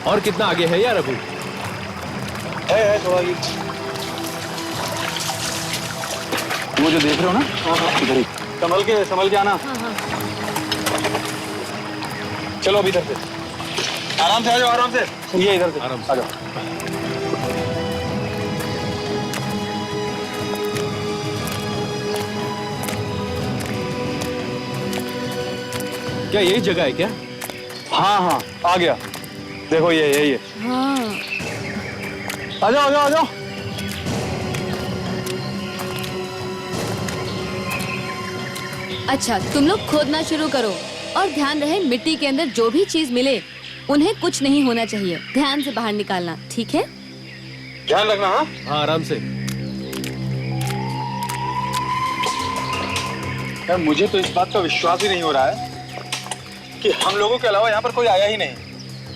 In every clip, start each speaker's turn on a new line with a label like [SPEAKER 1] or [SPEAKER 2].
[SPEAKER 1] और कितना आगे है यार अभी?
[SPEAKER 2] है थोड़ा ही। वो जो देख रहे हो ना, इधर ही संभल के आना। चलो अभी इधर से आराम से आ जाओ, आराम से। ये इधर से
[SPEAKER 1] आराम से
[SPEAKER 2] आ जाओ।
[SPEAKER 1] क्या यही जगह है क्या?
[SPEAKER 2] हाँ आ गया। देखो ये यही है।
[SPEAKER 3] हाँ।
[SPEAKER 2] आ जाओ आ जाओ आ जाओ।
[SPEAKER 3] अच्छा, तुम लोग खोदना शुरू करो और ध्यान रहे मिट्टी के अंदर जो भी चीज मिले उन्हें कुछ नहीं होना चाहिए। ध्यान से बाहर निकालना, ठीक है?
[SPEAKER 2] ध्यान रखना। हाँ
[SPEAKER 1] आराम से।
[SPEAKER 2] यार मुझे तो इस बात का विश्वास ही नहीं हो रहा है कि हम लोगों के अलावा यहाँ पर कोई आया ही नहीं।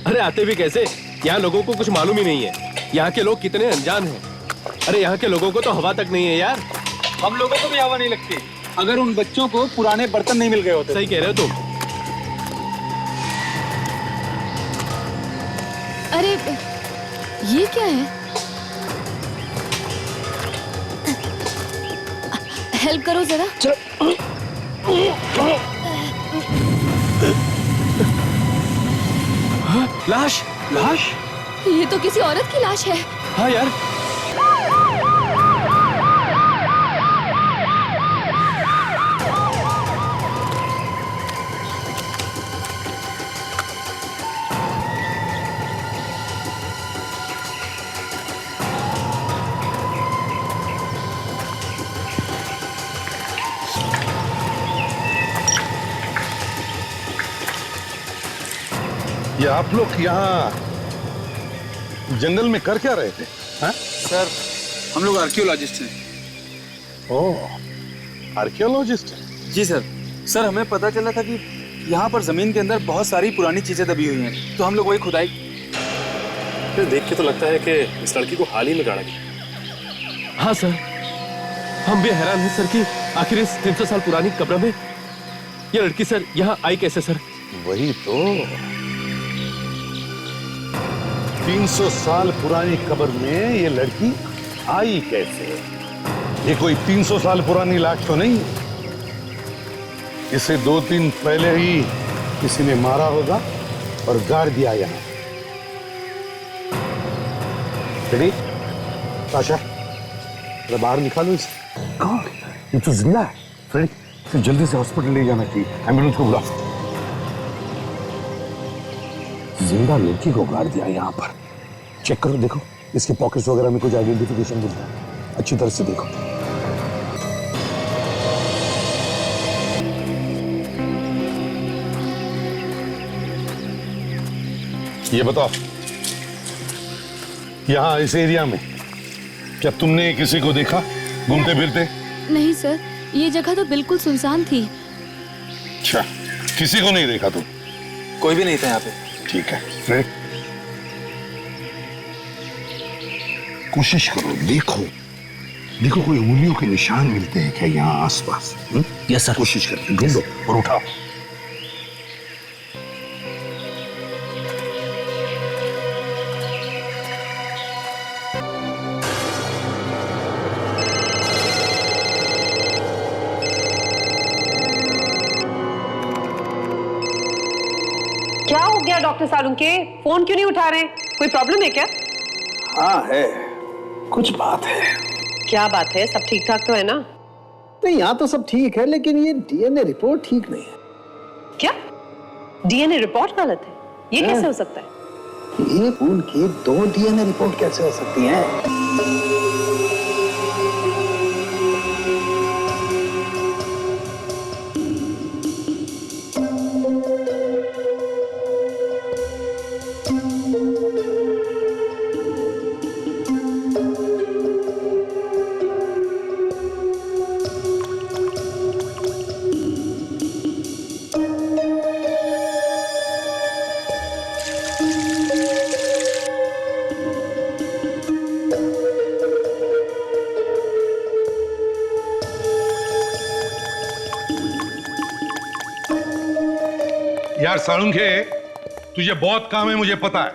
[SPEAKER 1] अरे आते भी कैसे? यहाँ लोगों को कुछ मालूम ही नहीं है। यहाँ के लोग कितने अनजान हैं। अरे यहाँ के लोगों को तो हवा तक नहीं है यार।
[SPEAKER 2] हम लोगों को भी हवा नहीं लगती अगर उन बच्चों को पुराने बर्तन नहीं मिल गए होते।
[SPEAKER 1] सही कह रहे हो तुम।
[SPEAKER 3] अरे ये क्या है? हेल्प करो जरा।
[SPEAKER 1] लाश।
[SPEAKER 2] लाश?
[SPEAKER 3] ये तो किसी औरत की लाश है।
[SPEAKER 1] हाँ यार।
[SPEAKER 4] ये आप लोग यहाँ जंगल में कर क्या रहे थे? हाँ?
[SPEAKER 2] सर हम लोग आर्कियोलॉजिस्ट हैं।
[SPEAKER 4] ओह, आर्कियोलॉजिस्ट?
[SPEAKER 2] जी सर। सर हमें पता चला था कि यहाँ पर जमीन के अंदर बहुत सारी पुरानी चीजें दबी हुई हैं, तो हम लोग वही खुदाई।
[SPEAKER 5] फिर देख के तो लगता है कि इस लड़की को हाल ही में गाड़ा गया।
[SPEAKER 1] हाँ सर, हम भी हैरान हैं सर कि आखिर इस 300 साल पुरानी कब्र में ये लड़की सर यहाँ आई कैसे सर?
[SPEAKER 4] वही तो, 300 साल पुरानी कब्र में ये लड़की आई कैसे? ये कोई 300 साल पुरानी लाश तो नहीं। इसे 2 दिन पहले ही किसी ने मारा होगा और गाड़ दिया यहाँ। रेडी? ताशा, जरा बाहर निकालो इसे। कौन? ये तो जिंदा है। फ्रेडी, इसे जल्दी से हॉस्पिटल ले जाना चाहिए। एम्बुलेंस को बुलाओ। जिंदा लड़की को गाड़ दिया यहाँ पर। चेक करो, देखो इसके पॉकेट्स वगैरह में कुछ आइडेंटिफिकेशन मिलता है। अच्छी तरह से देखो। ये बताओ, यहाँ इस एरिया में क्या तुमने किसी को देखा घूमते फिरते?
[SPEAKER 3] नहीं सर, ये जगह तो बिल्कुल सुनसान थी।
[SPEAKER 4] अच्छा, किसी को नहीं देखा तुम?
[SPEAKER 2] कोई भी नहीं था यहाँ पे।
[SPEAKER 4] ठीक है, फ्रेड कोशिश करो, देखो देखो कोई उंगलियों के निशान मिलते हैं क्या यहाँ आसपास?
[SPEAKER 6] Yes sir.
[SPEAKER 4] कोशिश करके ढूंढो और उठाओ।
[SPEAKER 7] क्या हो गया डॉक्टर सालुंके? फोन क्यों नहीं उठा रहे? कोई प्रॉब्लम है क्या?
[SPEAKER 4] हाँ है, कुछ बात है।
[SPEAKER 7] क्या बात है? सब ठीक ठाक तो है ना?
[SPEAKER 6] नहीं, यहाँ तो सब ठीक है, लेकिन ये डीएनए रिपोर्ट ठीक नहीं है।
[SPEAKER 7] क्या डीएनए रिपोर्ट गलत है? ये कैसे हो सकता है?
[SPEAKER 6] ये खून की 2 डीएनए रिपोर्ट कैसे हो सकती हैं?
[SPEAKER 4] यार सालुंखे, तुझे बहुत काम है, मुझे पता है,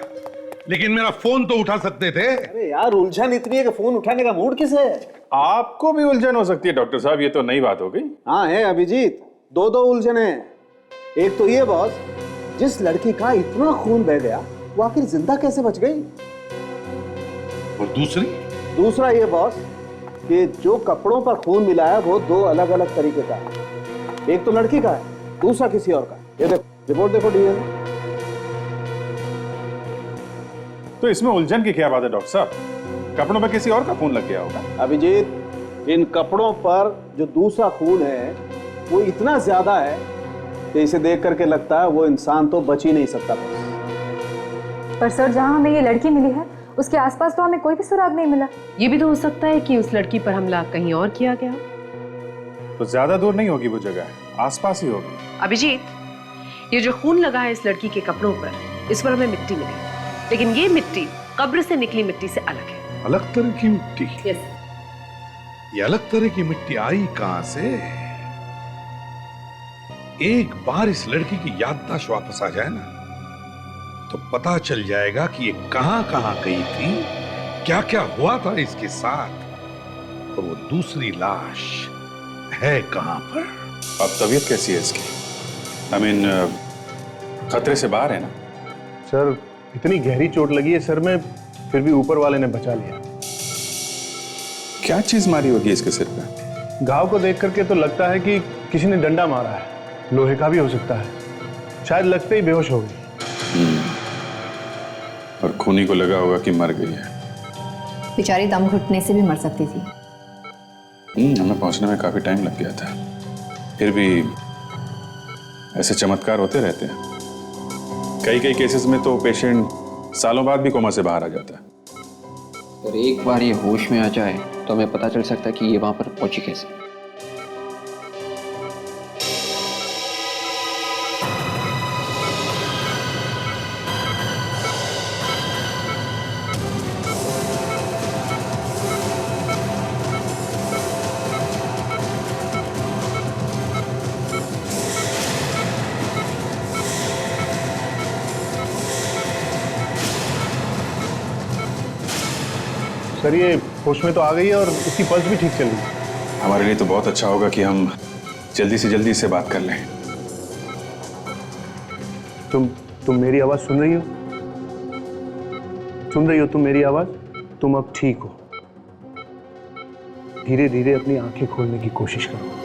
[SPEAKER 4] लेकिन मेरा फोन तो उठा सकते थे।
[SPEAKER 6] अरे यार, उलझन इतनी है कि फोन उठाने का मूड किसे है?
[SPEAKER 5] आपको भी उलझन हो सकती है डॉक्टर साहब, ये तो नई बात हो गई।
[SPEAKER 6] हाँ है अभिजीत, दो उलझन है। एक तो ये बॉस, जिस लड़की का इतना खून बह गया वो आखिर जिंदा कैसे बच गई?
[SPEAKER 4] और
[SPEAKER 6] दूसरा ये बॉस कि जो कपड़ों पर खून मिला है वो दो अलग अलग तरीके का है। एक तो लड़की का है, दूसरा किसी और का। ये देखो, रिपोर्ट देखो डीएनए।
[SPEAKER 5] तो इसमें उलझन की क्या बात है डॉक्टर साहब? कपड़ों पर किसी और का खून लग गया होगा।
[SPEAKER 6] अभिजीत, इन कपड़ों पर जो दूसरा खून है वो इतना ज्यादा है कि इसे देख करके लगता है वो इंसान तो बच ही नहीं सकता।
[SPEAKER 8] पर सर, जहां हमें ये लड़की मिली है उसके आसपास तो हमें कोई भी सुराग नहीं मिला।
[SPEAKER 7] ये भी तो हो सकता है कि उस लड़की पर हमला कहीं और किया गया।
[SPEAKER 5] तो ज्यादा दूर नहीं होगी वो जगह, आसपास ही होगी।
[SPEAKER 7] अभिजीत, ये जो खून लगा है इस लड़की के कपड़ों पर, इस पर हमें मिट्टी मिली, लेकिन ये मिट्टी कब्र से निकली मिट्टी से अलग है।
[SPEAKER 4] अलग तरह की मिट्टी?
[SPEAKER 7] यस।
[SPEAKER 4] ये अलग तरह की मिट्टी आई कहां से? एक बार इस लड़की की याददाश्त वापस आ जाए ना, तो पता चल जाएगा कि ये कहां कहां गई थी, क्या क्या हुआ था इसके साथ, और वो दूसरी लाश है कहां पर।
[SPEAKER 5] अब तबीयत कैसी है इसकी? आई मीन, खतरे से बाहर है ना?
[SPEAKER 9] सर, इतनी गहरी चोट लगी है सर में, फिर भी ऊपर वाले ने बचा लिया।
[SPEAKER 5] क्या चीज मारी होगी इसके सिर पे?
[SPEAKER 9] घाव को देख करके तो लगता है कि किसी ने डंडा मारा है, लोहे का भी हो सकता है। शायद लगते ही बेहोश हो गई।
[SPEAKER 5] और खूनी को लगा होगा कि मर गई है।
[SPEAKER 8] बेचारी दम घुटने से भी मर सकती थी।
[SPEAKER 5] हमें पहुंचने में काफी टाइम लग गया था, फिर भी ऐसे चमत्कार होते रहते हैं। कई केसेस में तो पेशेंट सालों बाद भी कोमा से बाहर आ जाता है।
[SPEAKER 10] और एक बार ये होश में आ जाए तो हमें पता चल सकता है कि ये वहां पर पहुंची कैसे।
[SPEAKER 9] सर, ये होश में तो आ गई है और उसकी पल्स भी ठीक चल रही है।
[SPEAKER 5] हमारे लिए तो बहुत अच्छा होगा कि हम जल्दी से जल्दी इससे बात कर लें।
[SPEAKER 9] तुम मेरी आवाज सुन रही हो? सुन रही हो तुम मेरी आवाज? तुम अब ठीक हो। धीरे धीरे अपनी आंखें खोलने की कोशिश करो।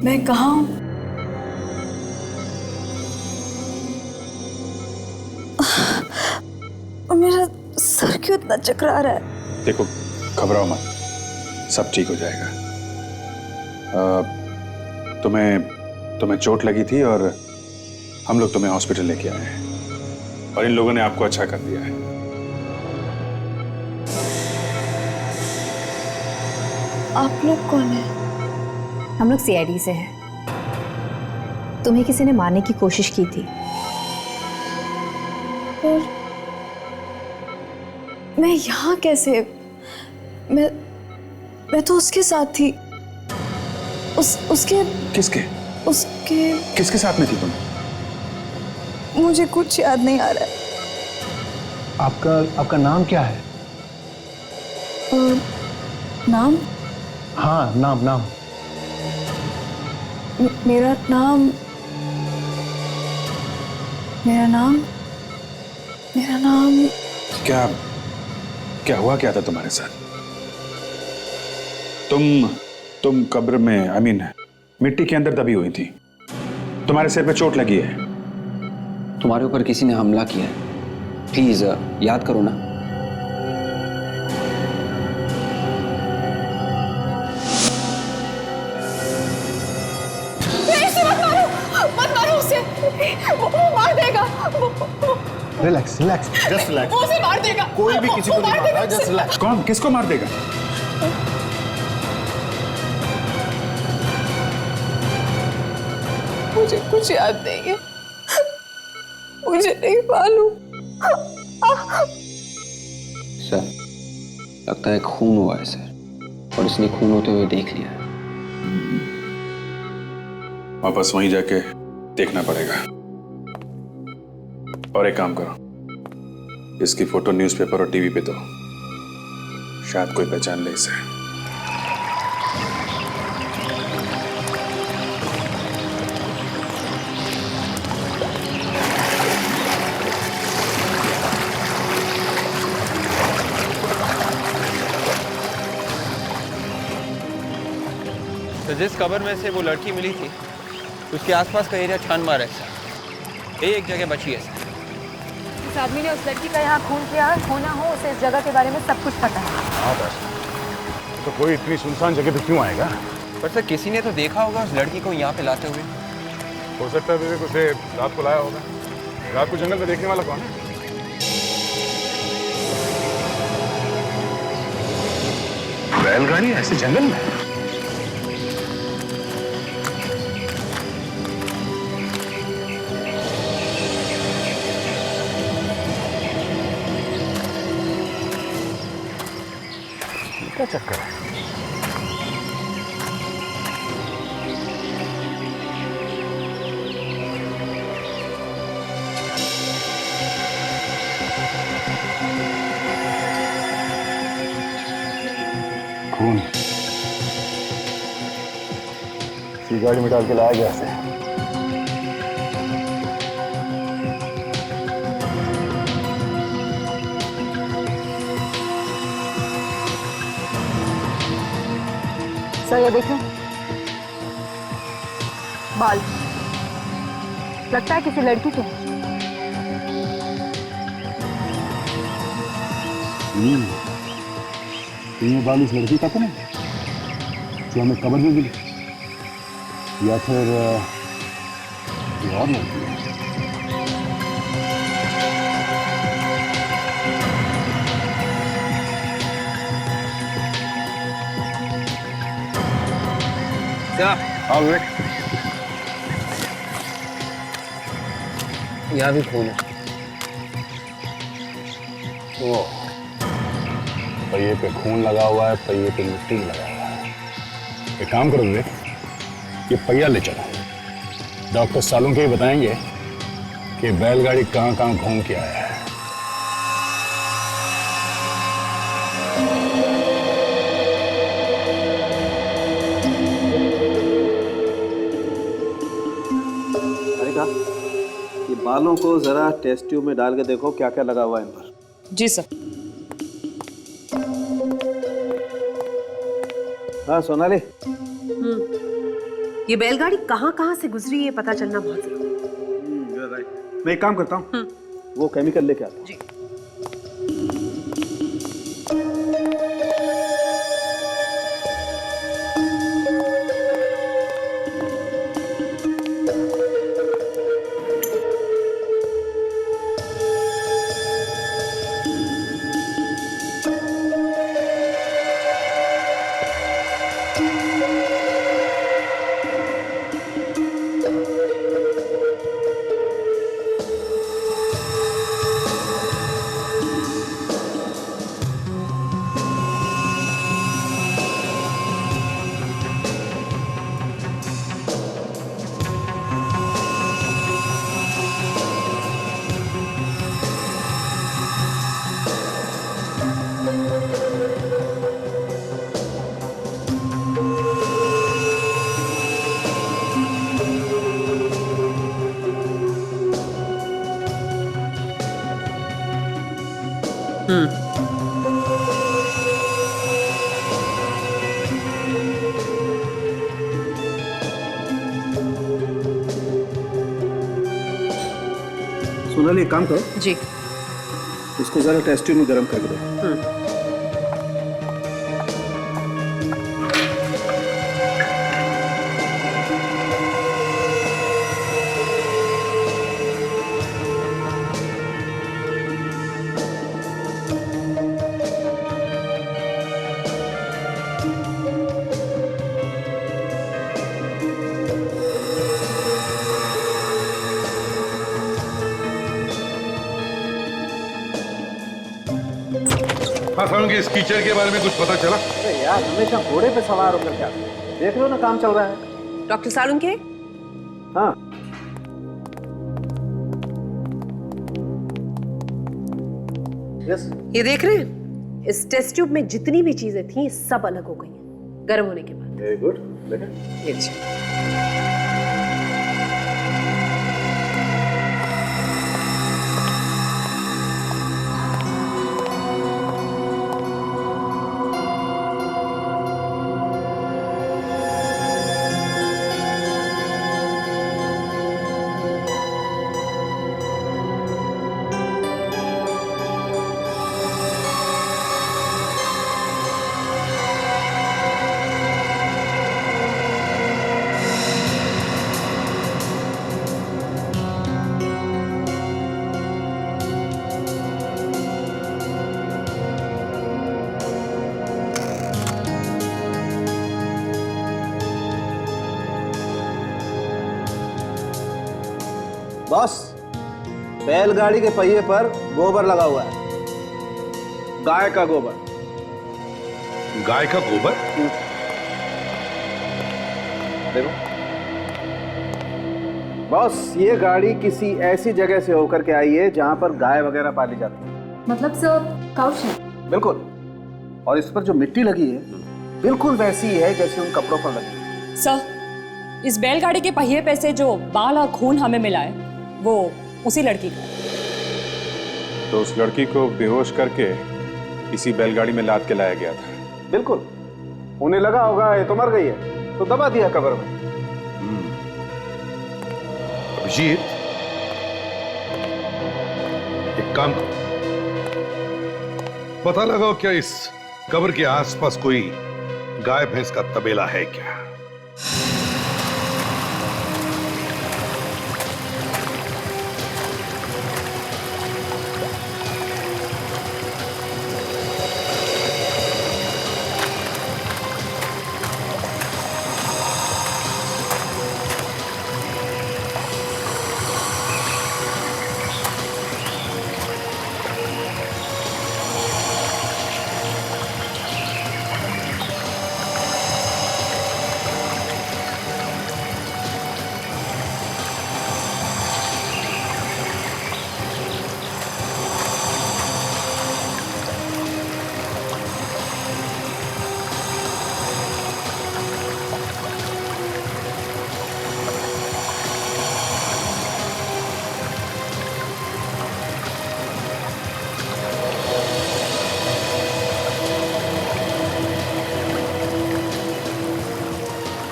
[SPEAKER 8] मैं कहाँ हूँ? और मेरा सर क्यों इतना चकरा रहा है?
[SPEAKER 5] देखो, घबराओ मत, सब ठीक हो जाएगा। तुम्हें चोट लगी थी और हम लोग तुम्हें हॉस्पिटल लेके आए हैं, और इन लोगों ने आपको अच्छा कर दिया है।
[SPEAKER 8] आप लोग कौन हैं? हम लोग सीआईडी से हैं। तुम्हें किसी ने मारने की कोशिश की थी और मैं यहाँ कैसे? मैं तो उसके साथ थी। उसके
[SPEAKER 5] किसके साथ में थी तुम?
[SPEAKER 8] मुझे कुछ याद नहीं आ रहा है।
[SPEAKER 9] आपका नाम क्या है?
[SPEAKER 8] नाम?
[SPEAKER 9] हाँ, नाम।
[SPEAKER 8] मेरा नाम
[SPEAKER 5] क्या हुआ क्या था तुम्हारे साथ? तुम कब्र में, आई मीन मिट्टी के अंदर दबी हुई थी। तुम्हारे सिर पे चोट लगी है।
[SPEAKER 10] तुम्हारे ऊपर किसी ने हमला किया है। प्लीज याद करो ना।
[SPEAKER 11] वो मार देगा।
[SPEAKER 9] Relax relax, just relax.
[SPEAKER 11] वो उसे मार देगा।
[SPEAKER 9] कोई भी किसी को नहीं मार रहा, जस्ट रिलैक्स।
[SPEAKER 5] कौन किसको मार देगा?
[SPEAKER 11] मुझे कुछ याद नहीं है, मुझे नहीं मालूम।
[SPEAKER 10] सर, लगता है खून हुआ है सर, और इसने खून होते हुए देख लिया है।
[SPEAKER 5] वापस वहीं जाके देखना पड़ेगा। और एक काम करो, इसकी फोटो न्यूज़पेपर और टीवी पे दो, शायद कोई पहचान ले इसे।
[SPEAKER 10] तो जिस कब्र में से वो लड़की मिली थी, उसके आसपास का एरिया छान मारा है सर। एक जगह बची है सर।
[SPEAKER 8] इस आदमी ने उस लड़की का यहाँ खून किया, होना हो उसे इस जगह के बारे में सब कुछ पता है।
[SPEAKER 9] हाँ बस, तो कोई इतनी सुनसान जगह पे क्यों आएगा?
[SPEAKER 10] पर सर किसी ने तो देखा होगा उस लड़की को यहाँ पे लाते हुए।
[SPEAKER 9] हो सकता है विवेक उसे रात को लाया होगा। रात को जंगल में देखने वाला कौन है? बैलगाड़ी ऐसे जंगल में? क्या चक्कर है? खून इसी गाड़ी में डाल के लाया गया से।
[SPEAKER 8] सर ये देखें, बाल लगता है किसी लड़की के हैं।
[SPEAKER 9] ये बाल इस लड़की का तो नहीं जो हमें कब्र में मिली, या फिर ये और लड़की है? हाँ विवेक,
[SPEAKER 10] यहाँ भी खून है।
[SPEAKER 9] ओ, पहिए पे खून लगा हुआ है, पहिए पे मिट्टी लगा हुआ है। एक काम करो विवेक, ये पहिया ले चलो, डॉक्टर सालों के ही बताएंगे कि बैलगाड़ी कहाँ कहाँ घूम के आया है।
[SPEAKER 6] ये बालों को जरा टेस्ट ट्यूब में डाल के देखो क्या क्या लगा हुआ है इन पर।
[SPEAKER 7] जी सर।
[SPEAKER 6] हाँ सोनाली,
[SPEAKER 7] ये बैलगाड़ी कहाँ कहाँ से गुजरी है पता चलना बहुत जरूरी है।
[SPEAKER 6] मैं एक काम करता हूँ, वो केमिकल लेके आता हूँ।
[SPEAKER 7] जी।
[SPEAKER 6] सोनाली एक काम करो
[SPEAKER 7] जी,
[SPEAKER 6] इसको जरा टेस्ट ट्यूब में गर्म करके दो।
[SPEAKER 4] हाँ सालुंके के इस कीचड़ के बारे में कुछ पता चला?
[SPEAKER 6] अरे यार हमेशा घोड़े पे सवार होकर क्या देख लो ना, काम चल रहा है।
[SPEAKER 7] डॉक्टर सालुंके,
[SPEAKER 6] हाँ यस,
[SPEAKER 7] ये देख रहे हैं, इस टेस्ट ट्यूब में जितनी भी चीजें थी सब अलग हो गई हैं गर्म होने के बाद।
[SPEAKER 6] Very good. देखा
[SPEAKER 7] ये लीजिए।
[SPEAKER 6] बॉस, बैलगाड़ी के पहिए पर गोबर लगा हुआ है, गाय का गोबर।
[SPEAKER 4] गाय का गोबर?
[SPEAKER 6] देखो बॉस, ये गाड़ी किसी ऐसी जगह से होकर के आई है जहां पर गाय वगैरह पाली जाती है।
[SPEAKER 8] मतलब सर काउच है?
[SPEAKER 6] बिल्कुल। और इस पर जो मिट्टी लगी है बिल्कुल वैसी ही है जैसे उन कपड़ों पर लगी है।
[SPEAKER 12] सर, इस बैलगाड़ी के पहिए पे से जो बाल और खून हमें मिला है वो उसी लड़की का।
[SPEAKER 5] तो उस लड़की को बेहोश करके इसी बैलगाड़ी में लाद के लाया गया था।
[SPEAKER 6] बिल्कुल। उन्हें लगा होगा ये तो मर गई है, तो दबा दिया कब्र में।
[SPEAKER 4] अभिजीत, एक काम करो, पता लगाओ क्या इस कब्र के आसपास कोई गाय भैंस का तबेला है क्या?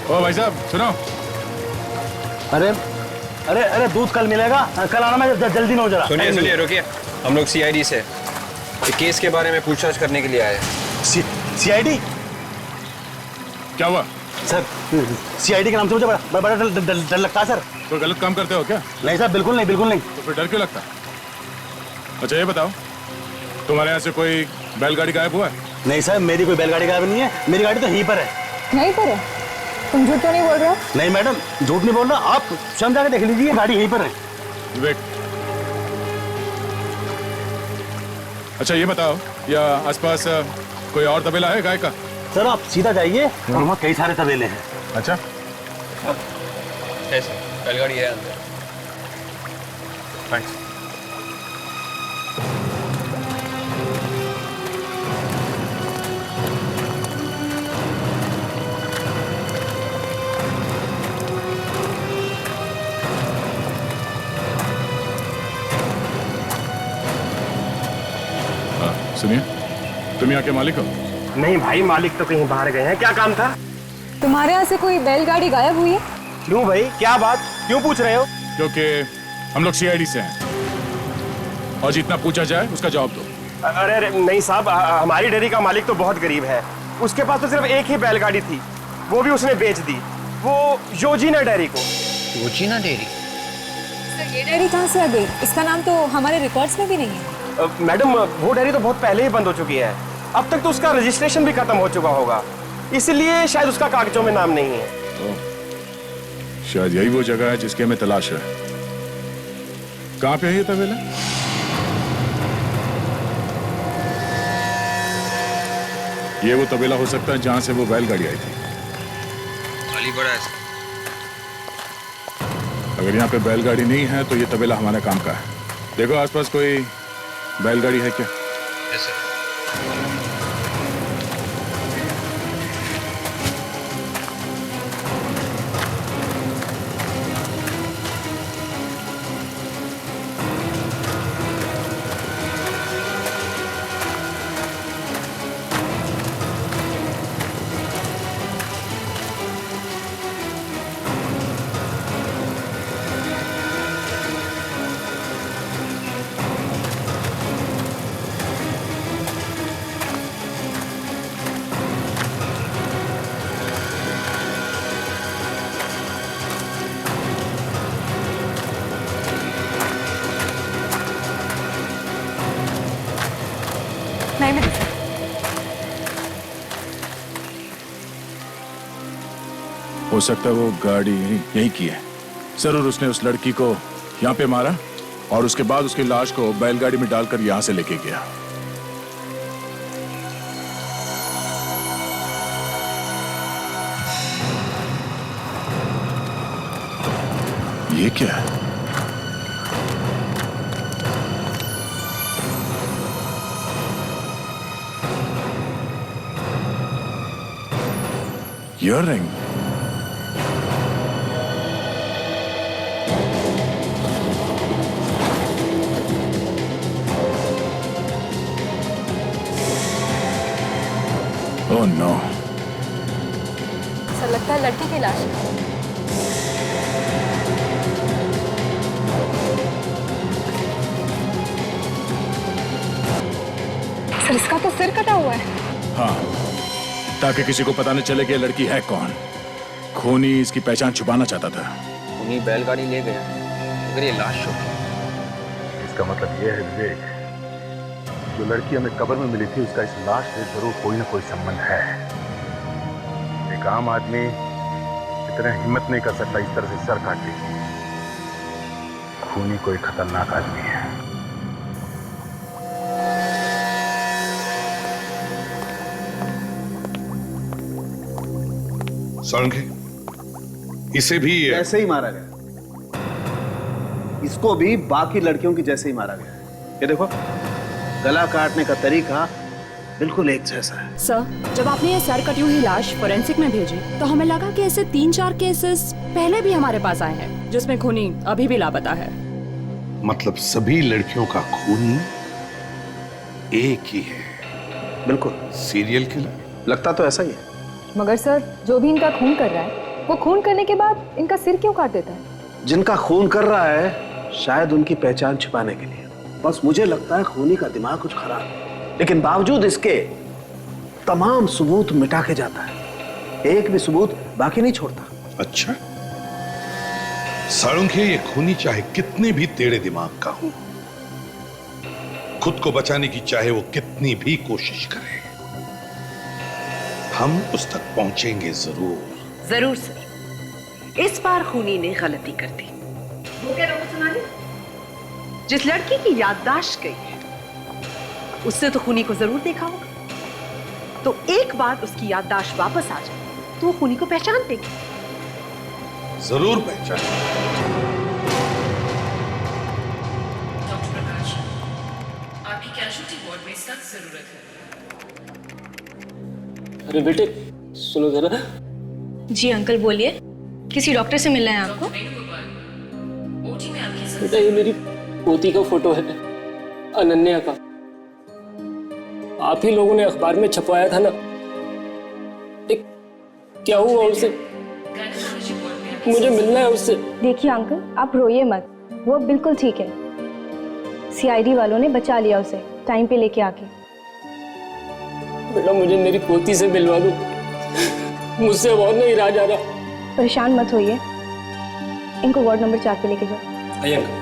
[SPEAKER 5] ओ भाई साहब सुनो।
[SPEAKER 6] अरे अरे अरे, दूध कल मिलेगा, कल आना, मैं जल्दी में हो जरा।
[SPEAKER 10] सुनिए सुनिए, रुकिए। हम लोग सीआईडी से इस केस के बारे में पूछताछ करने के लिए आए हैं।
[SPEAKER 9] सीआईडी?
[SPEAKER 5] क्या हुआ
[SPEAKER 9] सर? सीआईडी के नाम से मुझे बड़ा डर लगता है सर।
[SPEAKER 5] कोई गलत काम करते हो क्या?
[SPEAKER 9] नहीं सर, बिल्कुल नहीं, बिल्कुल नहीं।
[SPEAKER 5] तो फिर डर क्यों लगता? अच्छा ये बताओ, तुम्हारे यहाँ से कोई बैलगाड़ी गायब हुआ है?
[SPEAKER 9] नहीं सर, मेरी कोई बैलगाड़ी गायब नहीं है, मेरी गाड़ी तो यहीं पर है।
[SPEAKER 8] यहीं पर है? तुम झूठ तो नहीं बोल रहे हो?
[SPEAKER 9] नहीं मैडम, झूठ नहीं बोल रहा, आप स्वयं जाकर देख लीजिए, गाड़ी यहीं पर है।
[SPEAKER 5] विवेक, अच्छा ये बताओ, या आसपास कोई और तबेला है गाय का?
[SPEAKER 9] सर आप सीधा जाइए और वहाँ कई सारे तबेले हैं।
[SPEAKER 5] अच्छा
[SPEAKER 10] ऐसे बैलगाड़ी है अंदर। थैंक्स।
[SPEAKER 5] सुनिए, तुम यहाँ के मालिक हो?
[SPEAKER 13] नहीं भाई, मालिक तो कहीं बाहर गए हैं। क्या काम था?
[SPEAKER 8] तुम्हारे यहाँ से कोई बैलगाड़ी गायब हुई है?
[SPEAKER 13] क्यों भाई, क्या बात, क्यों पूछ रहे हो?
[SPEAKER 5] क्योंकि हम लोग सीआईडी से हैं और जितना पूछा जाए उसका जवाब दो।
[SPEAKER 13] अरे अरे नहीं साहब, हमारी डेयरी का मालिक तो बहुत गरीब है, उसके पास तो सिर्फ एक ही बैलगाड़ी थी, वो भी उसने बेच दी, वो योजीना डेयरी को।
[SPEAKER 10] योजीना डेयरी?
[SPEAKER 8] सर ये डेयरी कहाँ से आ गई? इसका नाम तो हमारे रिकॉर्ड्स में भी नहीं है।
[SPEAKER 13] मैडम वो डेयरी तो बहुत पहले ही बंद हो चुकी है, अब तक तो उसका रजिस्ट्रेशन भी खत्म हो चुका होगा, इसलिए शायद उसका कागजों में नाम नहीं है।
[SPEAKER 5] शायद यही वो जगह है जिसकी हमें तलाश है। कहाँ पे है ये तबेला? ये वो तबेला हो सकता है जहां से वो बैलगाड़ी आई थी।
[SPEAKER 10] खाली पड़ा है सर।
[SPEAKER 5] अगर यहाँ पे बैलगाड़ी नहीं है तो ये तबेला हमारे काम का है। देखो आसपास कोई बैलगाड़ी है क्या?
[SPEAKER 10] Yes sir.
[SPEAKER 11] नहीं मिली सर।
[SPEAKER 5] हो सकता है वो गाड़ी यही की है। जरूर उसने उस लड़की को यहाँ पे मारा और उसके बाद उसकी लाश को बैलगाड़ी में डालकर यहाँ से लेके गया। ये क्या है? Earring. Oh no.
[SPEAKER 11] सर लगता है लड़की की लाश है। सर इसका तो सिर कटा हुआ है।
[SPEAKER 5] हाँ, ताकि किसी को पता न चले कि ये लड़की है कौन। खूनी इसकी पहचान छुपाना चाहता था।
[SPEAKER 10] खूनी बैलगाड़ी ले गया मगर ये लाश हो।
[SPEAKER 9] इसका मतलब ये है विवेक, जो लड़की हमें कब्र में मिली थी उसका इस लाश से जरूर कोई ना कोई संबंध है। एक आम आदमी इतना हिम्मत नहीं कर सकता इस तरह से सर काट ले। खूनी कोई खतरनाक आदमी है।
[SPEAKER 4] सारंगी, इसे भी
[SPEAKER 6] ऐसे ही मारा गया। इसको भी बाकी लड़कियों की जैसे ही मारा गया। ये देखो, गला काटने का तरीका बिल्कुल एक जैसा है।
[SPEAKER 12] सर, जब आपने ये सर कटी हुई लाश फोरेंसिक में भेजी तो हमें लगा कि ऐसे 3-4 केसेस पहले भी हमारे पास आए हैं जिसमें खूनी अभी भी लापता है।
[SPEAKER 4] मतलब सभी लड़कियों का खूनी एक ही है?
[SPEAKER 6] बिल्कुल।
[SPEAKER 4] Serial killer?
[SPEAKER 6] लगता तो ऐसा ही है।
[SPEAKER 11] मगर सर जो भी इनका खून कर रहा है वो खून करने के बाद इनका सिर क्यों काट देता है?
[SPEAKER 6] जिनका खून कर रहा है शायद उनकी पहचान छिपाने के लिए। बस मुझे लगता है खूनी का दिमाग कुछ खराब है, लेकिन बावजूद इसके तमाम सबूत मिटा के जाता है। एक भी सबूत बाकी नहीं छोड़ता।
[SPEAKER 4] अच्छा, सारंगी, ये खूनी चाहे कितने भी टेढ़े दिमाग का हो, खुद को बचाने की चाहे वो कितनी भी कोशिश करे, हम उस तक पहुंचेंगे जरूर।
[SPEAKER 7] जरूर सर। इस बार खूनी ने गलती कर दी। वो क्या रहा सुनाने? जिस लड़की की याददाश्त गई है उससे तो खूनी को जरूर देखा होगा। तो एक बार उसकी याददाश्त वापस आ जाए तो वो खूनी को पहचान देगी।
[SPEAKER 4] जरूर पहचान।
[SPEAKER 14] डॉक्टर प्रकाश, आपकी कैजुअल्टी वार्ड में सख्त जरूरत है।
[SPEAKER 15] अरे बेटे सुनो जरा।
[SPEAKER 8] जी अंकल बोलिए, किसी डॉक्टर से मिलना है आपको?
[SPEAKER 15] बेटा ये मेरी पोती का फोटो है, अनन्या का। आप ही लोगों ने अखबार में छपवाया था ना। क्या हुआ उसे? मुझे मिलना है उससे।
[SPEAKER 11] देखिए अंकल, आप रोइए मत, वो बिल्कुल ठीक है। सीआईडी वालों ने बचा लिया उसे टाइम पे लेके आके।
[SPEAKER 15] बेटा मुझे मेरी पोती से मिलवा दो, मुझसे और नहीं रहा जा रहा।
[SPEAKER 11] परेशान मत होइए, इनको वार्ड नंबर 4 पे लेके जाओ।
[SPEAKER 15] आइए।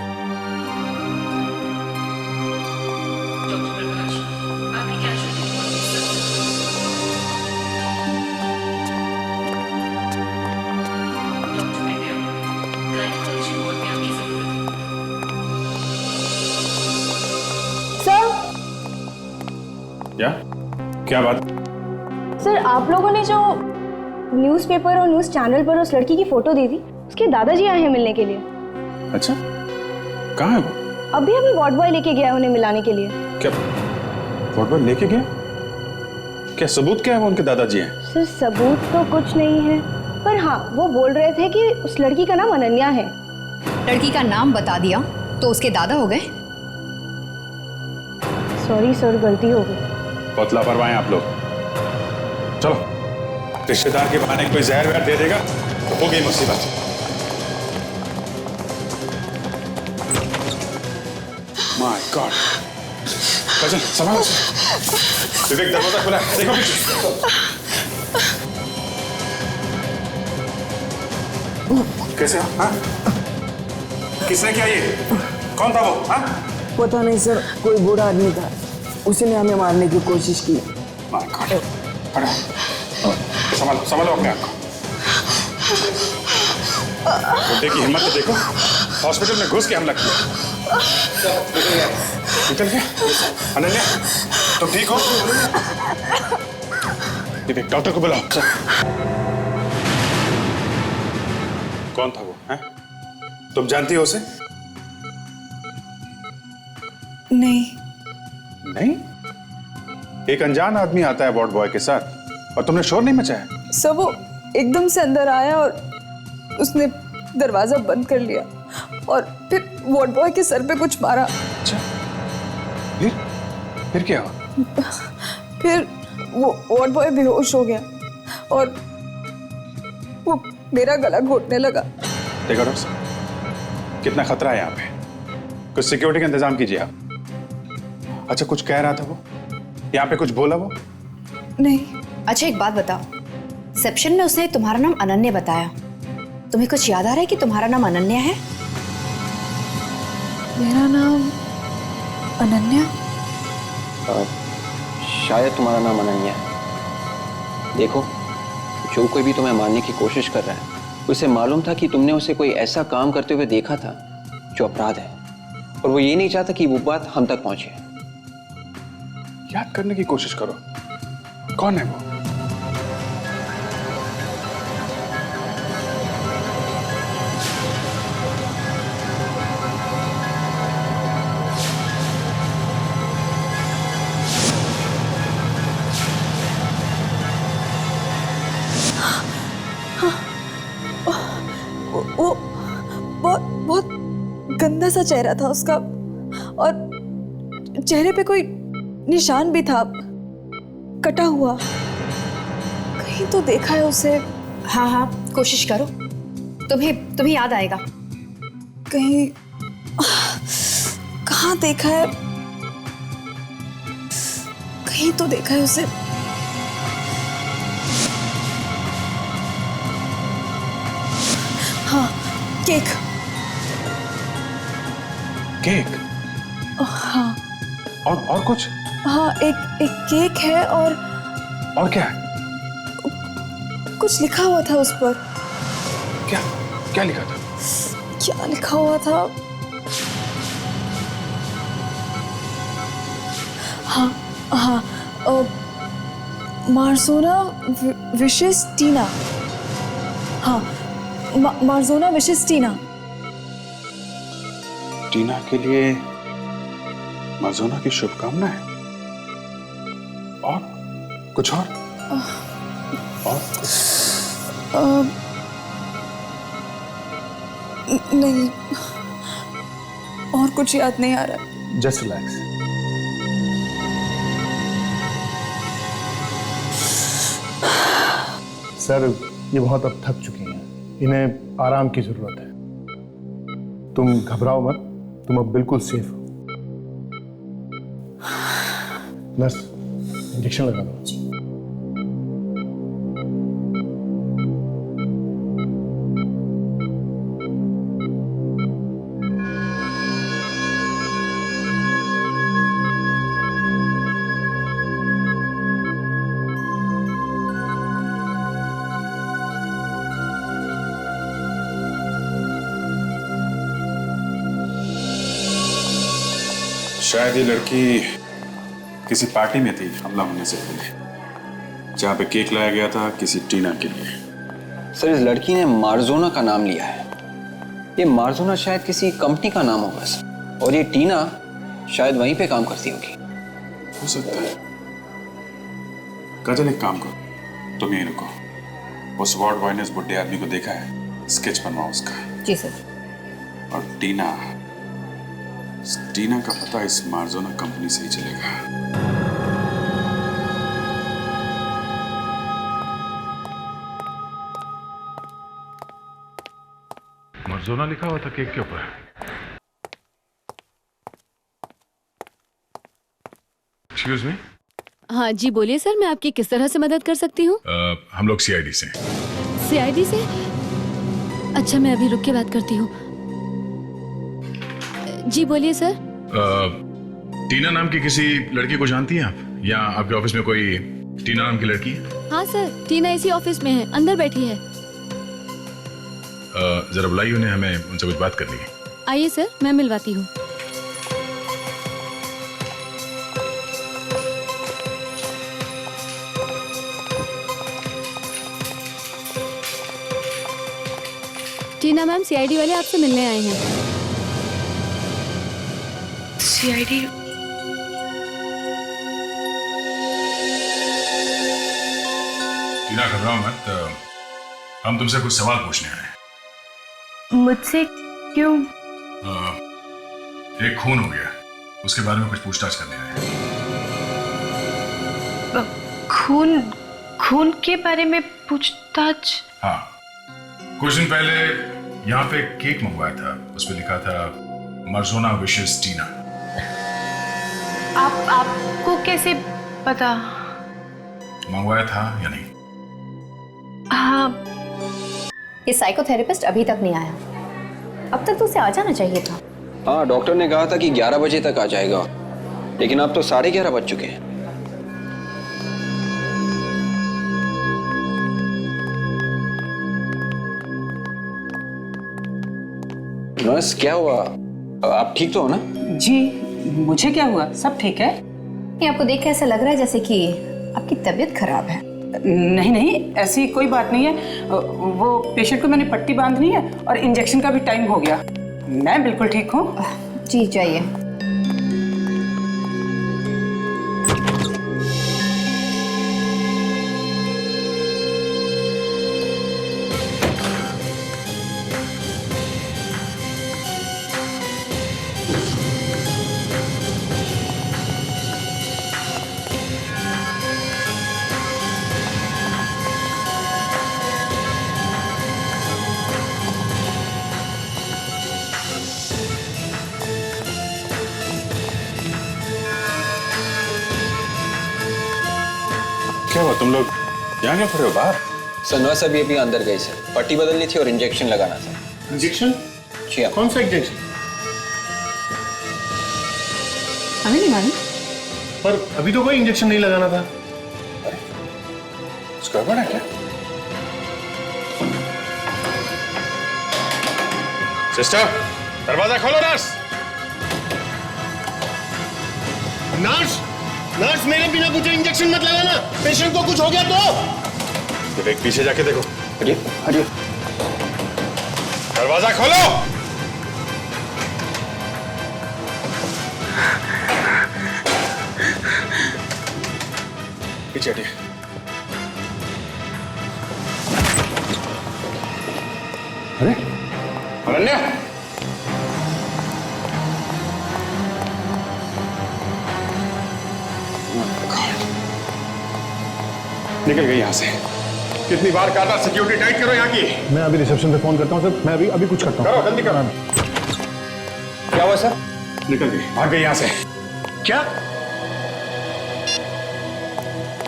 [SPEAKER 5] क्या बात?
[SPEAKER 11] सर आप लोगों ने जो न्यूज़पेपर और न्यूज़ चैनल पर उस लड़की की फोटो दी थी, उसके दादाजी आए हैं मिलने के लिए।
[SPEAKER 5] अच्छा, कहाँ है वो?
[SPEAKER 11] अभी अभी वार्ड बॉय लेके गया है उन्हें मिलाने के लिए।
[SPEAKER 5] क्या वार्ड बॉय लेके गया? क्या सबूत क्या है वो उनके दादाजी हैं?
[SPEAKER 11] सर सबूत तो कुछ नहीं है, पर हाँ वो बोल रहे थे कि उस लड़की का नाम अनन्या है।
[SPEAKER 8] लड़की का नाम बता दिया तो उसके दादा हो गए?
[SPEAKER 11] सॉरी सर, गलती हो गई।
[SPEAKER 5] बहुत लापरवाह हैं आप लोग। चलो, रिश्तेदार के बहाने कोई जहर वहर दे देगा तो हो गई मुसीबत। माय गॉड, काजल संभालो। विवेक दरवाजा खुला है, देखो पीछे। कैसे हो? हाँ? किसने किया ये? कौन था वो? हाँ?
[SPEAKER 16] पता नहीं सर, कोई बूढ़ा आदमी था, उसने हमें मारने की कोशिश की।
[SPEAKER 5] माय गॉड, संभालो संभालो अपने आप को। बुड्ढे की हिम्मत तो देखो, हॉस्पिटल में घुस के हमला किया। निकल गया? अनन्या, तुम ठीक हो? डॉक्टर को बुलाओ। कौन था वो? हैं? तुम जानती हो उसे?
[SPEAKER 16] नहीं।
[SPEAKER 5] नहीं? एक अनजान आदमी आता है वार्ड बॉय के साथ और तुमने शोर नहीं मचाया?
[SPEAKER 16] सब वो एकदम से अंदर आया और उसने दरवाजा बंद कर लिया और फिर वार्ड बॉय के सर पे कुछ मारा।
[SPEAKER 5] अच्छा, फिर क्या हुआ?
[SPEAKER 16] फिर वो वार्ड बॉय बेहोश हो गया और वो मेरा गला घोटने लगा।
[SPEAKER 5] देखो डॉक्टर साहब, कितना खतरा है यहाँ पे। कुछ सिक्योरिटी का इंतजाम कीजिए आप। अच्छा, कुछ कह रहा था वो? यहाँ पे कुछ बोला वो?
[SPEAKER 16] नहीं।
[SPEAKER 8] अच्छा एक बात बताओ, रिसेप्शन में उसने तुम्हारा नाम अनन्या बताया, तुम्हें कुछ याद आ रहा है कि तुम्हारा नाम अनन्या है?
[SPEAKER 16] मेरा नाम अनन्या?
[SPEAKER 10] शायद तुम्हारा नाम अनन्या है। देखो, जो कोई भी तुम्हें मारने की कोशिश कर रहा है, उसे मालूम था कि तुमने उसे कोई ऐसा काम करते हुए देखा था जो अपराध है, और वो ये नहीं चाहता कि वो बात हम तक पहुंचे।
[SPEAKER 5] याद करने की कोशिश करो, कौन है वो?
[SPEAKER 16] वो बहुत गंदा सा चेहरा था उसका और चेहरे पे कोई निशान भी था, कटा हुआ। कहीं तो देखा है उसे।
[SPEAKER 8] हाँ हाँ, कोशिश करो, तुम्हें याद आएगा।
[SPEAKER 16] कहीं कहाँ देखा है, कहीं तो देखा है उसे। हाँ, केक।
[SPEAKER 5] केक?
[SPEAKER 16] हाँ।
[SPEAKER 5] और कुछ?
[SPEAKER 16] हाँ, एक केक है और
[SPEAKER 5] क्या है?
[SPEAKER 16] कुछ लिखा हुआ था उस पर।
[SPEAKER 5] क्या लिखा था?
[SPEAKER 16] क्या लिखा हुआ था? हाँ हाँ, मार्जोना विशेस टीना। हाँ, मार्जोना विशेस टीना।
[SPEAKER 5] टीना के लिए मार्जोना की शुभकामनाएं। और कुछ और?
[SPEAKER 16] नहीं, और कुछ याद नहीं आ रहा।
[SPEAKER 9] Just relax. सर, ये बहुत अब थक चुकी हैं, इन्हें आराम की जरूरत है। तुम घबराओ मत, तुम अब बिल्कुल सेफ हो। नर्स, इंजेक्शन लगा दो।
[SPEAKER 5] शायद ये लड़की किसी पार्टी में थी हमला होने से पहले। जहाँ पे केक लाया गया था किसी टीना के लिए।
[SPEAKER 10] सर इस लड़की ने मार्जोना का नाम लिया है। ये मार्जोना शायद किसी कंपनी का नाम होगा सर, और ये टीना शायद वहीं पे काम करती होगी।
[SPEAKER 5] हो सकता है। काजल एक काम करो, तुम यहीं रुको। उस वार्ड बॉय ने उस बुढ़े आदमी को देखा है, स्केच बनवाओ उसका।
[SPEAKER 8] जी सर।
[SPEAKER 5] और टीना का पता इस मार्जोना कंपनी से ही चलेगा।
[SPEAKER 4] मार्जोना लिखा हुआ था केक के ऊपर। Excuse me.
[SPEAKER 3] हाँ जी बोलिए सर, मैं आपकी किस तरह से मदद कर सकती हूँ?
[SPEAKER 4] हम लोग सीआईडी से।
[SPEAKER 3] सीआईडी से? अच्छा मैं अभी रुक के बात करती हूँ। जी बोलिए सर।
[SPEAKER 4] टीना नाम की किसी लड़की को जानती हैं आप, या आपके ऑफिस में कोई टीना नाम की लड़की है?
[SPEAKER 3] हाँ सर, टीना इसी ऑफिस में है, अंदर बैठी है।
[SPEAKER 4] जरा बुलाइए उन्हें, हमें उनसे कुछ बात करनी है।
[SPEAKER 3] आइए सर, मैं मिलवाती हूँ। टीना मैम, सीआईडी वाले आपसे मिलने आए हैं।
[SPEAKER 7] सीआईडी?
[SPEAKER 4] टीना घबराओ मत, हम तुमसे कुछ सवाल पूछने आए हैं।
[SPEAKER 7] मुझसे क्यों?
[SPEAKER 4] एक खून हो गया, उसके बारे में कुछ पूछताछ करने आए हैं।
[SPEAKER 7] खून के बारे में पूछताछ?
[SPEAKER 4] हाँ, कुछ दिन पहले यहाँ पे केक मंगवाया था, उस पे लिखा था मार्जोना विशेस टीना।
[SPEAKER 7] आपको कैसे पता?
[SPEAKER 4] मंगवाया था या नहीं?
[SPEAKER 7] हाँ।
[SPEAKER 8] ये साइकोथेरेपिस्ट अभी तक नहीं आया, अब तक तो उसे आ जाना चाहिए था।
[SPEAKER 10] हाँ, डॉक्टर ने कहा था कि 11 बजे तक आ जाएगा, लेकिन अब तो 11:30 बज चुके हैं। नर्स, क्या हुआ? आप ठीक तो हो ना?
[SPEAKER 17] जी, मुझे क्या हुआ? सब ठीक है।
[SPEAKER 8] ये आपको देख के ऐसा लग रहा है जैसे कि आपकी तबीयत खराब है।
[SPEAKER 17] नहीं नहीं, ऐसी कोई बात नहीं है। वो पेशेंट को मैंने पट्टी बांधनी है और इंजेक्शन का भी टाइम हो गया। मैं बिल्कुल ठीक हूँ।
[SPEAKER 8] जी जाइए।
[SPEAKER 5] क्या हुआ, तुम लोग यहाँ क्यों खड़े हो बाहर?
[SPEAKER 10] सर नर्स अभी अंदर गई सर, पट्टी बदलनी थी और इंजेक्शन लगाना था।
[SPEAKER 9] इंजेक्शन?
[SPEAKER 10] जी हाँ।
[SPEAKER 9] कौन सा इंजेक्शन?
[SPEAKER 8] हमें नहीं मालूम।
[SPEAKER 9] पर अभी तो कोई इंजेक्शन नहीं लगाना था।
[SPEAKER 5] कुछ गड़बड़ है क्या? सिस्टर, दरवाजा खोलो।
[SPEAKER 9] नर्स, नर्स मेरे बिना पूछे इंजेक्शन मत लगाना। पेशेंट को कुछ हो गया तो?
[SPEAKER 5] एक पीछे जाके देखो।
[SPEAKER 10] हटिए हटिए।
[SPEAKER 5] दरवाजा खोलो। पीछे हटिए।
[SPEAKER 9] अरे
[SPEAKER 5] अनन्या, निकल गई यहाँ से। कितनी बार कहा था सिक्योरिटी टाइट करो यहाँ की।
[SPEAKER 9] मैं अभी रिसेप्शन पे फोन करता हूँ सर। मैं अभी कुछ करता हूँ।
[SPEAKER 5] करो, जल्दी करो।
[SPEAKER 10] क्या हुआ सर?
[SPEAKER 5] निकल गई, भाग गई यहाँ से।
[SPEAKER 9] क्या?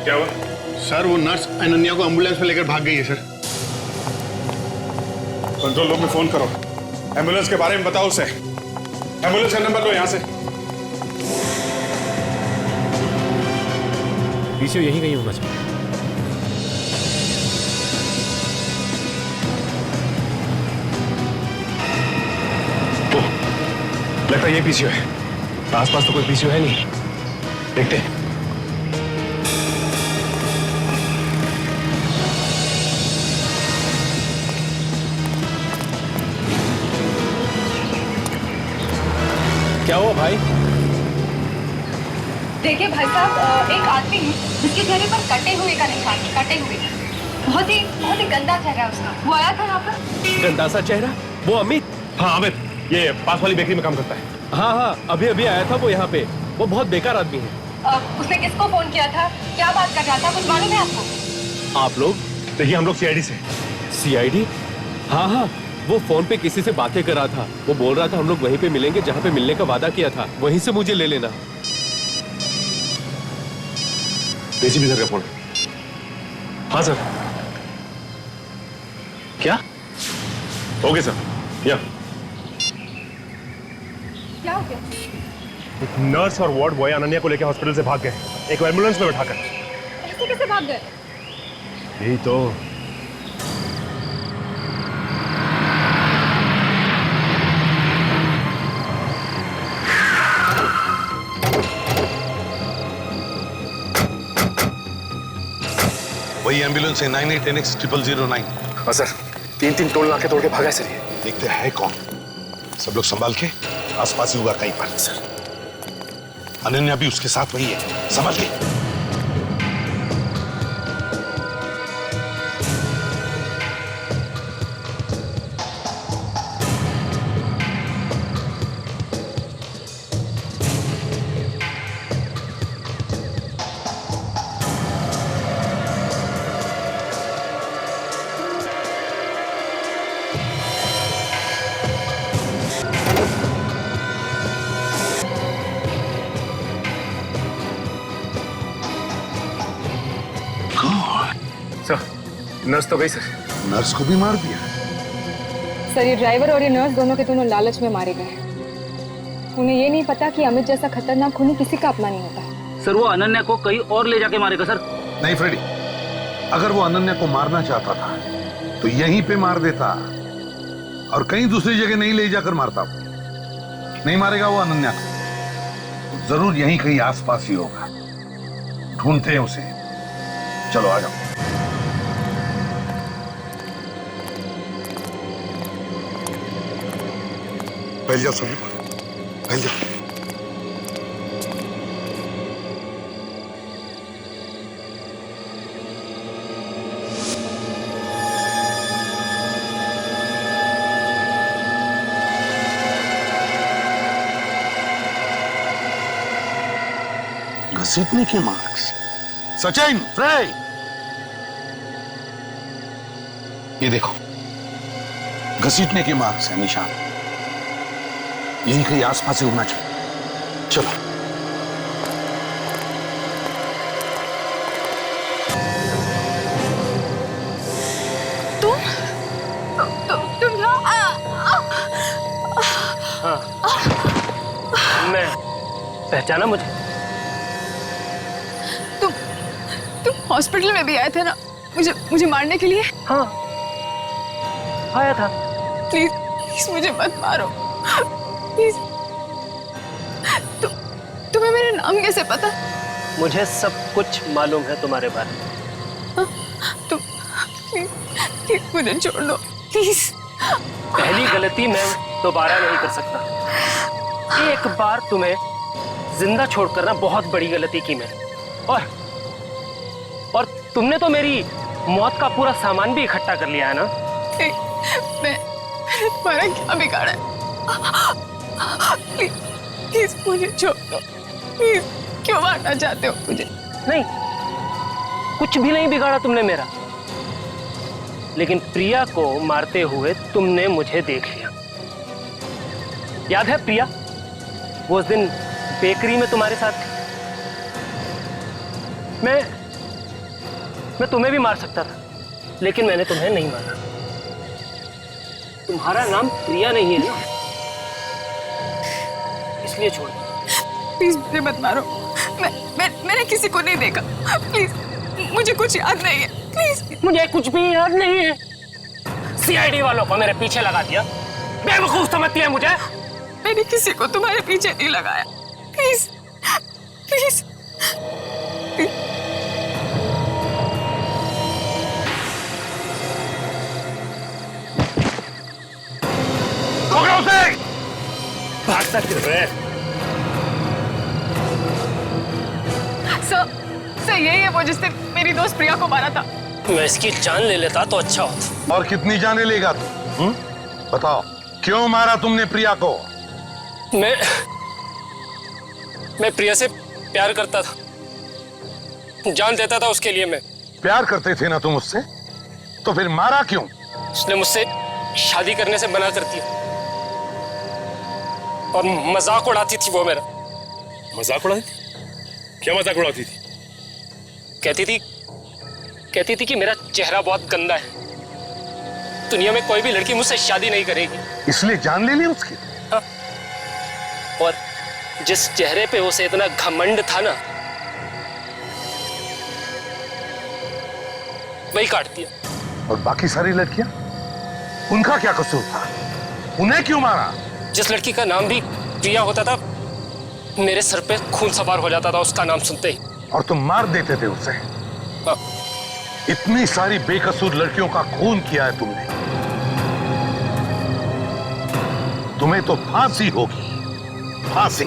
[SPEAKER 5] क्या हुआ?
[SPEAKER 9] सर वो नर्स अनन्या को एम्बुलेंस में लेकर भाग गई है सर।
[SPEAKER 5] कंट्रोल रूम में फोन करो, एम्बुलेंस के बारे में बताओ उसे। एम्बुलेंस का नंबर लो यहाँ से।
[SPEAKER 1] पीछे यही कहीं होगा सर।
[SPEAKER 18] लगता है ये पीसीओ है। आसपास तो कोई पीसीओ है नहीं, देखते हैं।
[SPEAKER 1] क्या हुआ भाई?
[SPEAKER 11] देखिए भाई साहब, एक आदमी है जिसके चेहरे पर कटे हुए का निशान, कटे हुए, बहुत ही गंदा चेहरा है उसका। वो आया था यहाँ पर।
[SPEAKER 1] गंदा सा चेहरा? वो अमित?
[SPEAKER 18] हाँ अमित, ये पास वाली बेकरी में काम करता है।
[SPEAKER 1] हाँ, अभी आया था वो यहाँ पे। वो बहुत बेकार आदमी है।
[SPEAKER 11] उसने किसको फोन किया था, क्या बात कर रहा था, कुछ मालूम है आपको?
[SPEAKER 1] आप लोग?
[SPEAKER 18] देखिए हम लोग सीआईडी से।
[SPEAKER 1] सीआईडी? हाँ, वो फोन पे किसी से बातें कर रहा था। वो बोल रहा था हम लोग वहीं पे मिलेंगे जहाँ पे मिलने का वादा किया था, वहीं से मुझे ले लेना।
[SPEAKER 18] एसीपी सर का फोन। हाँ सर। क्या? Okay sir. या
[SPEAKER 11] क्या हो गया?
[SPEAKER 18] एक नर्स और वार्ड बॉय अनन्या को लेकर हॉस्पिटल से भाग गए, एक एम्बुलेंस में बैठाकर।
[SPEAKER 11] ऐसे कैसे भाग गए?
[SPEAKER 18] यही तो।
[SPEAKER 4] वही एम्बुलेंस है 98NX0009।
[SPEAKER 18] हाँ सर, 3 टोल नाके तोड़ के भागा सर। ये
[SPEAKER 4] देखते है कौन। सब लोग संभाल के, आसपास ही होगा कहीं पर।
[SPEAKER 18] सर
[SPEAKER 4] अनन्या भी उसके साथ वही है, समझ के।
[SPEAKER 18] नर्स तो गई सर।
[SPEAKER 4] नर्स को भी मार दिया?
[SPEAKER 11] सर, ये ड्राइवर और ये नर्स दोनों के दोनों लालच में मारे गए। उन्हें ये नहीं पता कि अमित जैसा खतरनाक खूनी किसी का अपना नहीं होता।
[SPEAKER 19] सर वो अनन्या को कहीं और ले जाके मारेगा सर।
[SPEAKER 4] नहीं फ्रेडी, अगर वो अनन्या को मारना चाहता था तो यहीं पे मार देता, और कहीं दूसरी जगह नहीं ले जाकर मारता। नहीं मारेगा वो अनन्या को, जरूर यहीं कहीं आसपास ही होगा। ढूंढते हैं उसे। चलो आ जाओ। फैल जाओ सभी, फैल जाओ। घसीटने के मार्क्स। सचिन, फ्रेड, ये देखो, घसीटने के मार्क्स है, निशान। यही कहीं आसपास ही होना चाहिए। चलो।
[SPEAKER 16] तुम
[SPEAKER 15] हाँ, मैं पहचाना मुझे?
[SPEAKER 16] तुम हॉस्पिटल में भी आए थे ना मुझे मारने के लिए?
[SPEAKER 15] हाँ, आया था।
[SPEAKER 16] प्लीज मुझे मत मारो, प्लीज। तुम्हें मेरा नाम कैसे पता?
[SPEAKER 15] मुझे सब कुछ मालूम है तुम्हारे बारे में।
[SPEAKER 16] तुम प्लीज मुझे छोड़ दो, प्लीज।
[SPEAKER 15] पहली गलती मैं दोबारा नहीं कर सकता। एक बार तुम्हें जिंदा छोड़कर ना बहुत बड़ी गलती की मैंने, और तुमने तो मेरी मौत का पूरा सामान भी इकट्ठा कर लिया है ना।
[SPEAKER 16] मैं तुम्हारा क्या बिगाड़ा है? प्लीज मुझे छोड़ दो, प्लीज। क्यों मारना चाहते हो मुझे?
[SPEAKER 15] नहीं, कुछ भी नहीं बिगाड़ा तुमने मेरा, लेकिन प्रिया को मारते हुए तुमने मुझे देख लिया। याद है प्रिया, वो उस दिन बेकरी में तुम्हारे साथ थी। मैं तुम्हें भी मार सकता था, लेकिन मैंने तुम्हें नहीं मारा। तुम्हारा नाम प्रिया नहीं है ना, इसलिए छोड़ दो।
[SPEAKER 16] प्लीज मुझे मत मारो। मैंने किसी को नहीं देखा, प्लीज। मुझे कुछ याद नहीं है, प्लीज।
[SPEAKER 15] मुझे कुछ भी याद नहीं है। सीआईडी वालों को मेरे पीछे लगा दिया, बेवकूफ समझती है मुझे।
[SPEAKER 16] मैंने किसी को तुम्हारे पीछे नहीं लगाया, प्लीज प्लीज।
[SPEAKER 18] भागता क्यों है?
[SPEAKER 12] सर यही है वो जिसने मेरी दोस्त प्रिया को मारा था।
[SPEAKER 15] मैं इसकी जान ले लेता तो अच्छा होता।
[SPEAKER 4] और कितनी जाने लेगा तू? बताओ, क्यों मारा तुमने प्रिया को?
[SPEAKER 15] मैं प्रिया से प्यार करता था, जान देता था उसके लिए। मैं
[SPEAKER 4] प्यार करते थे ना तुम उससे, तो फिर मारा क्यों?
[SPEAKER 15] उसने मुझसे शादी करने से मना कर दिया और मजाक उड़ाती थी वो मेरा।
[SPEAKER 18] मजाक उड़ाती थी? क्या मजाक उड़ाती थी?
[SPEAKER 15] कहती थी कि मेरा चेहरा बहुत गंदा है, दुनिया में कोई भी लड़की मुझसे शादी नहीं करेगी।
[SPEAKER 4] इसलिए जान ले ली उसकी?
[SPEAKER 15] हाँ। और जिस चेहरे पे उसे इतना घमंड था ना, वही काट दिया।
[SPEAKER 4] और बाकी सारी लड़कियां, उनका क्या कसूर था? उन्हें क्यों मारा?
[SPEAKER 15] जिस लड़की का नाम भी प्रिया होता था, मेरे सर पे खून सवार हो जाता था उसका नाम सुनते ही।
[SPEAKER 4] और तुम मार देते थे उसे?
[SPEAKER 15] हाँ।
[SPEAKER 4] इतनी सारी बेकसूर लड़कियों का खून किया है तुमने, तुम्हें तो फांसी होगी, फांसी।